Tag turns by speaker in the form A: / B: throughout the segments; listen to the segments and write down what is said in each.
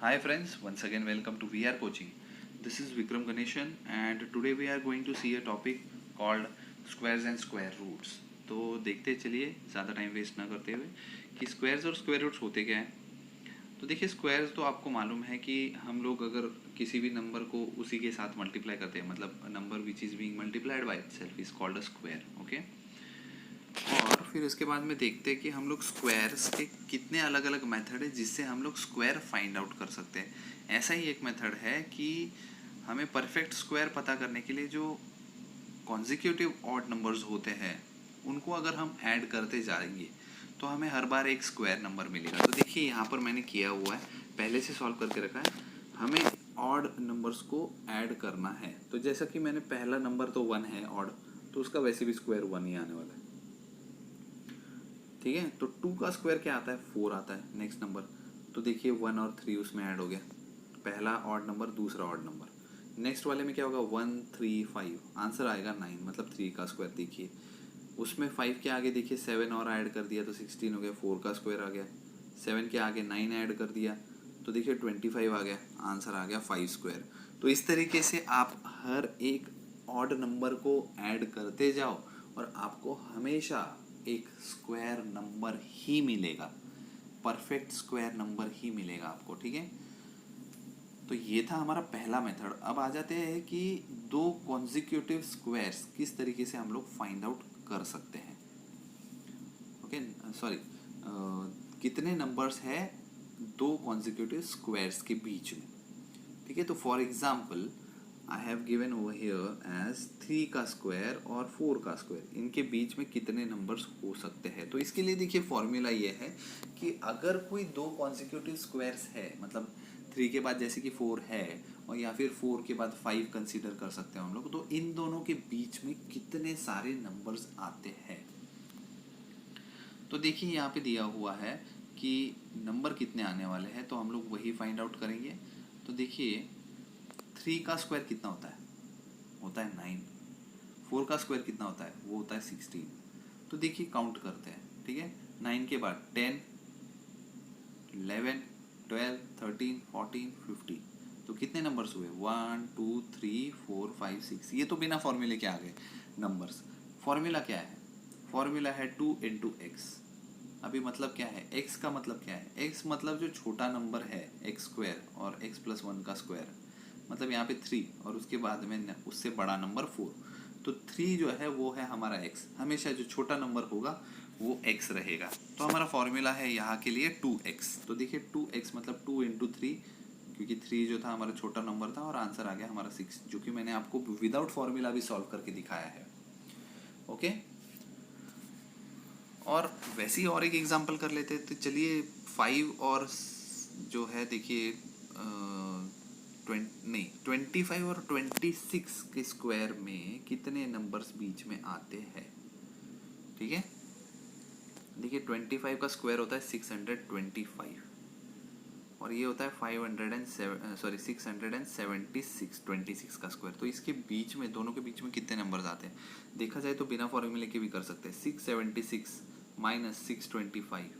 A: Hi friends, once again welcome to VR Coaching. This is Vikram Ganeshan and today we are going to see a topic called squares and square roots. तो देखते चलिए ज़्यादा time waste ना करते हुए कि squares और square roots होते क्या हैं। तो देखिए स्क्वायर्स तो आपको मालूम है कि हम लोग अगर किसी भी नंबर को उसी के साथ मल्टीप्लाई करते हैं, मतलब number which is being multiplied by itself is called a square. Okay, और फिर उसके बाद में देखते हैं कि हम लोग स्क्वायर्स के कितने अलग अलग मेथड है जिससे हम लोग स्क्वायर फाइंड आउट कर सकते हैं। ऐसा ही एक मेथड है कि हमें परफेक्ट स्क्वायर पता करने के लिए जो कॉन्जिक्यूटिव ऑड नंबर्स होते हैं उनको अगर हम ऐड करते जाएंगे तो हमें हर बार एक स्क्वायर नंबर मिलेगा। तो देखिए यहाँ पर मैंने किया हुआ है, पहले से सॉल्व करके रखा है। हमें ऑड नंबर्स को ऐड करना है, तो जैसा कि मैंने पहला नंबर तो 1 है ऑड, तो उसका वैसे भी स्क्वायर 1 ही आने वाला है। ठीक है, तो 2 का स्क्वायर क्या आता है, 4 आता है नेक्स्ट नंबर। तो देखिए 1 और 3 उसमें ऐड हो गया, पहला ऑड नंबर दूसरा ऑड नंबर। नेक्स्ट वाले में क्या होगा, 1 3 5, आंसर आएगा 9, मतलब 3 का स्क्वायर। देखिए उसमें 5 के आगे देखिए 7 और ऐड कर दिया तो 16 हो गया, 4 का स्क्वायर आ गया। 7 के आगे 9 ऐड कर दिया तो देखिए 25 आ गया, आंसर आ गया 5 स्क्वायर। तो इस तरीके से आप हर एक ऑड नंबर को ऐड करते जाओ और आपको हमेशा एक स्क्वायर नंबर ही मिलेगा, परफेक्ट स्क्वायर नंबर ही मिलेगा आपको। ठीक है, तो ये था हमारा पहला मेथड। अब आ जाते हैं कि दो कॉन्जिक्यूटिव स्क्वायर्स किस तरीके से हम लोग फाइंड आउट कर सकते हैं। ओके सॉरी, कितने नंबर्स है दो कॉन्जिक्यूटिव स्क्वायर्स के बीच में। ठीक है, तो for example I have given over here as 3 का स्क्वायर और 4 का स्क्वायर, इनके बीच में कितने नंबर्स हो सकते हैं। तो इसके लिए देखिए फॉर्मूला ये है कि अगर कोई दो कॉन्जिक्यूटिव स्क्वायर्स है, मतलब 3 के बाद जैसे कि 4 है और या फिर 4 के बाद 5 कंसीडर कर सकते हैं हम लोग, तो इन दोनों के बीच में कितने सारे नंबर्स आते हैं। तो देखिए यहाँ पे दिया हुआ है कि नंबर कितने आने वाले हैं, तो हम लोग वही फाइंड आउट करेंगे। तो देखिए 3 का स्क्वायर कितना होता है 9। 4 का स्क्वायर कितना होता है, वो होता है 16। तो देखिए काउंट करते हैं। ठीक है, 9 के बाद 10 11 12 13 14 15, तो कितने नंबर्स हुए, 1 2 3 4 5 6। ये तो बिना फॉर्मूले के आ गए नंबर्स। फॉर्मूला क्या है, फॉर्मूला है 2 इंटू एक्स। अभी मतलब क्या है, x का मतलब क्या है, x मतलब जो छोटा नंबर है एक्स स्क्वायर और x प्लस 1 का स्क्वायर, मतलब यहाँ पे 3 और उसके बाद में उससे बड़ा नंबर 4। तो 3 जो है वो है हमारा x, हमेशा जो छोटा नंबर होगा वो x रहेगा। तो हमारा फॉर्मूला है यहाँ के लिए 2x। तो देखिए 2x मतलब 2 इंटू 3, क्योंकि 3 जो था हमारा छोटा नंबर था और आंसर आ गया हमारा 6, जो कि मैंने आपको विदाउट फॉर्मूला भी सॉल्व करके दिखाया है। ओके, और वैसे ही और एक एग्जांपल कर लेते हैं। तो चलिए 5 और जो है देखिए 25 और 26 के स्क्वायर में कितने नंबर्स बीच में आते हैं। ठीक है, देखिए 25 का स्क्वायर होता है 625 और ये होता है 676 26 का स्क्वायर। तो इसके बीच में, दोनों के बीच में कितने नंबर्स आते हैं, देखा जाए तो बिना फॉर्मूले के भी कर सकते हैं। 676 माइनस 625,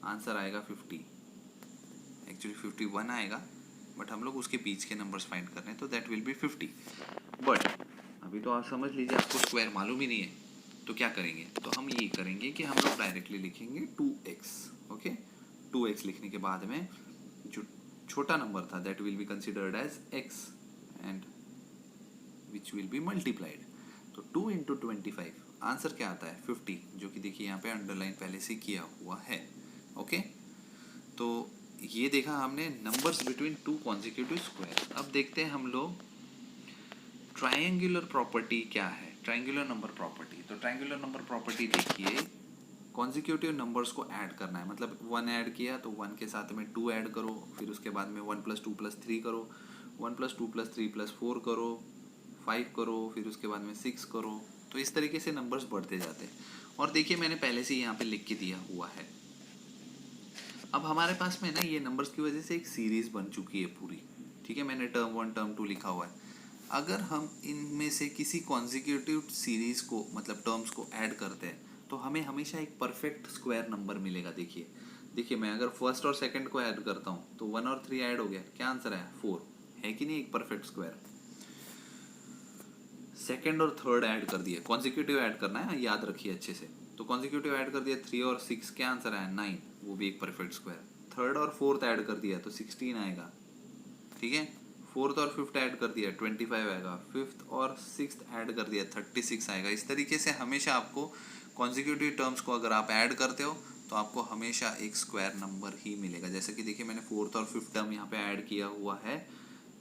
A: आंसर आएगा 50। एक्चुअली 51 आएगा, बट हम लोग उसके बीच के नंबर्स फाइंड कर रहे हैं, तो दैट विल बी 50। बट अभी तो आप समझ लीजिए आपको स्क्वायर मालूम ही नहीं है, तो क्या करेंगे, तो हम ये करेंगे कि हम लोग डायरेक्टली लिखेंगे 2x। ओके, 2x लिखने के बाद में जो छोटा नंबर था that will be considered as x and which will be multiplied. तो 2 इंटू 25, आंसर क्या आता है 50, जो कि देखिए यहाँ पे अंडरलाइन पहले से किया हुआ है। ओके, तो ये देखा हमने numbers between two consecutive square. अब देखते हैं हम लोग ट्रायंगुलर प्रॉपर्टी क्या है, ट्रायंगुलर नंबर प्रॉपर्टी। तो ट्रायंगुलर नंबर प्रॉपर्टी देखिए, कॉन्जिक्यूटिव नंबर्स को ऐड करना है, मतलब 1 ऐड किया तो 1 के साथ में 2 ऐड करो, फिर उसके बाद में 1 + 2 + 3 करो, 1 + 2 + 3 + 4 करो, 5 करो, फिर उसके बाद में 6 करो। तो इस तरीके से नंबर्स बढ़ते जाते हैं। और देखिए मैंने पहले से यहाँ पे लिख के दिया हुआ है। अब हमारे पास में ना ये नंबर्स की वजह से एक सीरीज बन चुकी है पूरी। ठीक है, मैंने टर्म 1 टर्म 2 लिखा हुआ है। अगर हम इनमें से किसी कॉन्जिक्यूटिव सीरीज को, मतलब टर्म्स को ऐड करते हैं, तो हमें हमेशा एक परफेक्ट स्क्वायर नंबर मिलेगा। देखिए देखिए मैं अगर फर्स्ट और सेकंड को ऐड करता हूँ तो 1 और 3 ऐड हो गया, क्या आंसर है 4, है कि नहीं एक परफेक्ट स्क्वायर। सेकंड और थर्ड ऐड कर दिया, कॉन्जिक्यूटिव ऐड करना है, याद रखिए अच्छे से। तो कॉन्जिक्यूटिव ऐड कर दिया 3 और 6, क्या आंसर है 9, वो भी एक परफेक्ट स्क्वायर। थर्ड और फोर्थ ऐड कर दिया तो 16 आएगा, ठीक है। फोर्थ और फिफ्थ ऐड कर दिया 25 आएगा, फिफ्थ और सिक्स्थ ऐड कर दिया 36 आएगा। इस तरीके से हमेशा आपको कॉन्जिक्यूटिव टर्म्स को अगर आप ऐड करते हो तो आपको हमेशा एक स्क्वायर नंबर ही मिलेगा। जैसे कि देखिए मैंने फोर्थ और फिफ्थ टर्म यहाँ पे ऐड किया हुआ है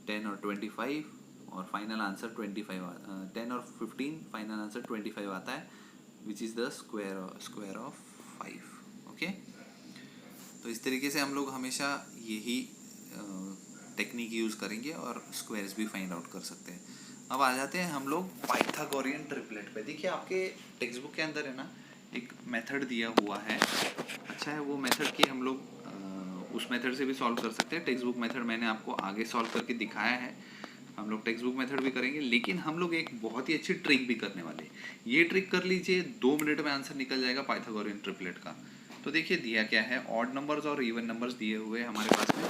A: 10 और 25, और फाइनल आंसर 25 10 और 15 फाइनल आंसर 25 आता है, which is the square of 5। Okay, तो इस तरीके से हम लोग हमेशा यही टेक्निक यूज़ करेंगे और स्क्वायर्स भी फाइंड आउट कर सकते हैं। अब आ जाते हैं हम लोग पाइथागोरियन ट्रिपलेट पे। देखिए आपके टेक्स्ट बुक के अंदर है ना एक मेथड दिया हुआ है, अच्छा है वो मेथड की हम लोग उस मेथड से भी सॉल्व कर सकते हैं। टेक्स्ट बुक मेथड मैंने आपको आगे सॉल्व करके दिखाया है, हम लोग टेक्स्ट बुक मेथड भी करेंगे, लेकिन हम लोग एक बहुत ही अच्छी ट्रिक भी करने वाले हैं। ये ट्रिक कर लीजिए, 2 मिनट में आंसर निकल जाएगा पाइथागोरियन ट्रिपलेट का। तो देखिए दिया क्या है, ऑड नंबर्स और इवन नंबर्स दिए हुए हैं हमारे पास में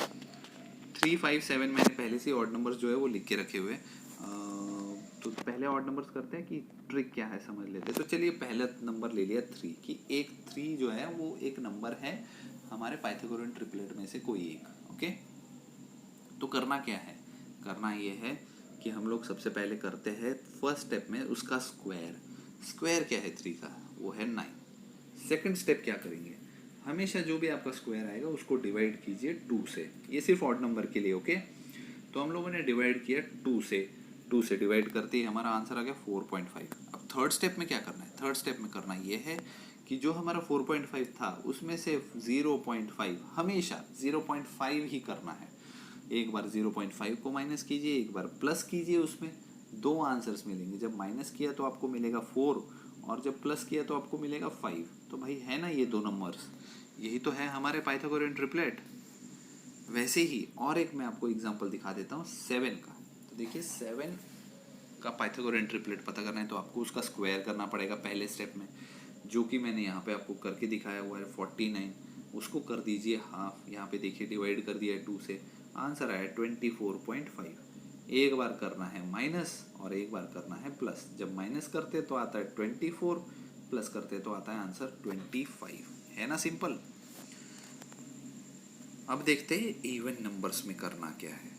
A: 3, 5, 7 मैंने पहले से ऑड नंबर्स जो है वो लिख के रखे हुए हैं। तो पहले ऑड नंबर्स करते हैं कि ट्रिक क्या है समझ लेते हैं। तो चलिए पहला नंबर ले लिया 3, कि एक 3 जो है वो एक नंबर है हमारे पाइथागोरियन ट्रिपलेट में से कोई एक। ओके, तो करना क्या है, करना ये है कि हम लोग सबसे पहले करते हैं फर्स्ट स्टेप में उसका स्क्वायर। स्क्वायर क्या है 3 का, वो है 9। सेकंड स्टेप क्या करेंगे, हमेशा जो भी आपका स्क्वायर आएगा उसको डिवाइड कीजिए 2 से। ये सिर्फ ऑड नंबर के लिए, ओके। तो हम लोगों ने डिवाइड किया 2 से, 2 से डिवाइड करते ही हमारा आंसर आ गया 4.5। अब थर्ड स्टेप में क्या करना है, थर्ड स्टेप में करना ये है कि जो हमारा 4.5 था उसमें से 0.5 हमेशा 0.5 ही करना है। एक बार 0.5 को माइनस कीजिए, एक बार प्लस कीजिए, उसमें 2 आंसर्स मिलेंगे। जब माइनस किया तो आपको मिलेगा 4 और जब प्लस किया तो आपको मिलेगा 5। तो भाई है ना ये 2 नंबर्स, यही तो है हमारे पाइथागोरियन ट्रिपलेट। वैसे ही और एक मैं आपको एग्जांपल दिखा देता हूँ 7 का। तो देखिए 7 का पाइथागोरियन ट्रिपलेट पता करना है तो आपको उसका स्क्वायर करना पड़ेगा पहले स्टेप में, जो कि मैंने यहाँ पे आपको करके दिखाया हुआ है 49। उसको कर दीजिए हाफ, यहाँ पे देखिए डिवाइड कर दिया है 2 से, आंसर आया 24.5। एक बार करना है माइनस और एक बार करना है प्लस। जब माइनस करते तो आता है 24, प्लस करते तो आता है आंसर 25। है ना सिंपल। अब देखते हैं इवन नंबर्स में करना क्या है।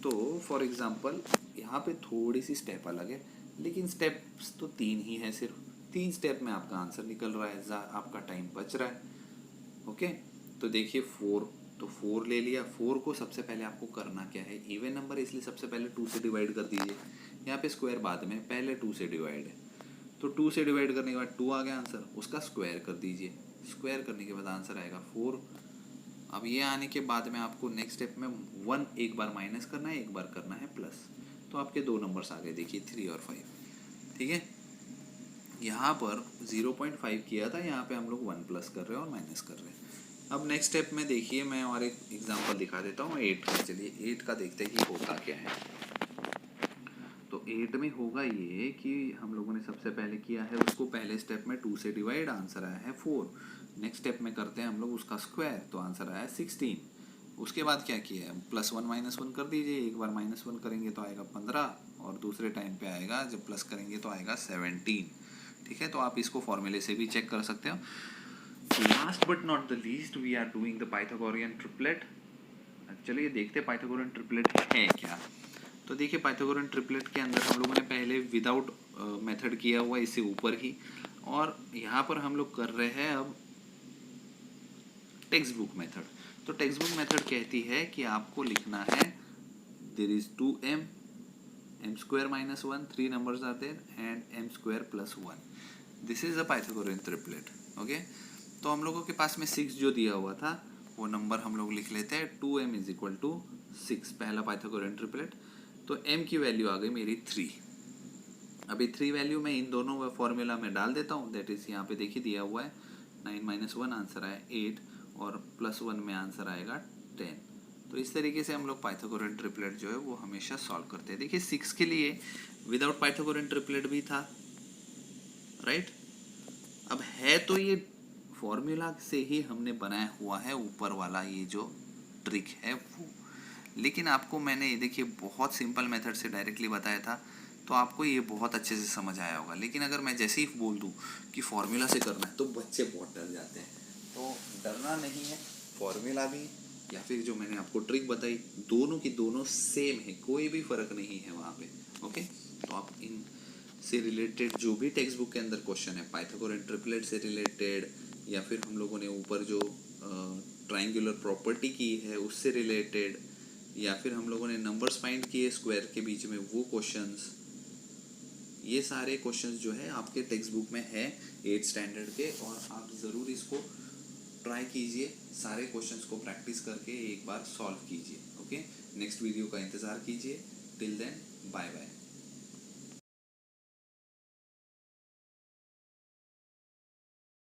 A: तो फॉर एग्जांपल यहाँ पे थोड़ी सी स्टेप अलग है, लेकिन स्टेप्स तो 3 ही है, सिर्फ 3 स्टेप में आपका आंसर निकल रहा है, आपका टाइम बच रहा है। ओके, तो देखिए 4, तो 4 ले लिया। 4 को सबसे पहले आपको करना क्या है, इवन नंबर इसलिए सबसे पहले 2 से डिवाइड कर दीजिए। यहाँ पे स्क्वायर बाद में, पहले 2 से डिवाइड है, तो 2 से डिवाइड करने के बाद 2 आ गया आंसर, उसका स्क्वायर कर दीजिए। स्क्वायर करने के बाद आंसर आएगा 4। अब ये आने के बाद में आपको नेक्स्ट स्टेप में 1 एक बार माइनस करना है, एक बार करना है प्लस। तो आपके 2 नंबर्स आ गए, देखिए 3 और 5। ठीक है, यहाँ पर 0.5 किया था, यहाँ पे हम लोग 1 प्लस कर रहे हैं और माइनस कर रहे हैं। अब नेक्स्ट स्टेप में देखिए मैं और एक एग्जांपल दिखा देता हूँ 8 का। चलिए 8 का देखते हैं कि होता क्या है। तो 8 में होगा ये कि हम लोगों ने सबसे पहले किया है उसको पहले स्टेप में 2 से डिवाइड, आंसर आया है 4। नेक्स्ट स्टेप में करते हैं हम लोग उसका स्क्वायर, तो आंसर आया 16। उसके बाद क्या किया है, +1 -1 कर दीजिए। एक बार -1 करेंगे तो आएगा 15 और दूसरे टाइम पे आएगा जब प्लस करेंगे तो आएगा 17। ठीक है, तो आप इसको फॉर्मूले से भी चेक कर सकते हो। Last but not the least we are doing the Pythagorean triplet. चलिए देखते हैं पाइथागोरियन ट्रिपलेट है क्या। तो देखिए पाइथागोरियन ट्रिपलेट के अंदर हम लोगों ने पहले विदाउट मेथड किया हुआ इससे ऊपर ही, और यहाँ पर हम लोग कर रहे हैं अब टेक्स्ट बुक मेथड। तो टेक्स्ट बुक मेथड कहती है कि आपको लिखना है there is 2m, m² -1, 3 numbers are there and m² + 1। This is a Pythagorean triplet. Okay, तो हम लोगों के पास में 6 जो दिया हुआ था वो नंबर हम लोग लिख लेते हैं 2m = 6, पहला पाइथागोरियन ट्रिपलेट। तो m की वैल्यू आ गई मेरी 3। अभी 3 वैल्यू मैं इन दोनों फॉर्मूला में डाल देता हूँ, दैट इज यहाँ पे देखिए दिया हुआ है 9 - 1 आंसर आया 8 और +1 में आंसर आएगा 10। तो इस तरीके से हम लोग पाइथागोरियन ट्रिपलेट जो है वो हमेशा सॉल्व करते हैं। देखिए 6 के लिए विदाउट पाइथागोरियन ट्रिपलेट भी था, राइट। अब है तो ये फॉर्मूला से ही हमने बनाया हुआ है ऊपर वाला ये जो ट्रिक है वो। लेकिन आपको मैंने ये देखिए बहुत सिंपल मेथड से डायरेक्टली बताया था, तो आपको ये बहुत अच्छे से समझ आया होगा। लेकिन अगर मैं जैसे ही बोल दूँ कि फॉर्मूला से करना है तो बच्चे बहुत डर जाते हैं। तो डरना नहीं है, फॉर्मूला भी या फिर जो मैंने आपको ट्रिक बताई दोनों की दोनों सेम है, कोई भी फ़र्क नहीं है वहाँ पे। ओके, तो आप इन से रिलेटेड जो भी टेक्स्ट बुक के अंदर क्वेश्चन है, पाइथागोरन ट्रिपलेट से रिलेटेड या फिर हम लोगों ने ऊपर जो ट्राइंगुलर प्रॉपर्टी की है उससे रिलेटेड, या फिर हम लोगों ने नंबर्स फाइंड किए स्क्वायर के बीच में वो क्वेश्चंस, ये सारे क्वेश्चंस जो है आपके टेक्स्ट बुक में है 8th स्टैंडर्ड के। और आप ज़रूर इसको ट्राई कीजिए, सारे क्वेश्चंस को प्रैक्टिस करके एक बार सॉल्व कीजिए। ओके, नेक्स्ट वीडियो का इंतज़ार कीजिए। Till then bye bye.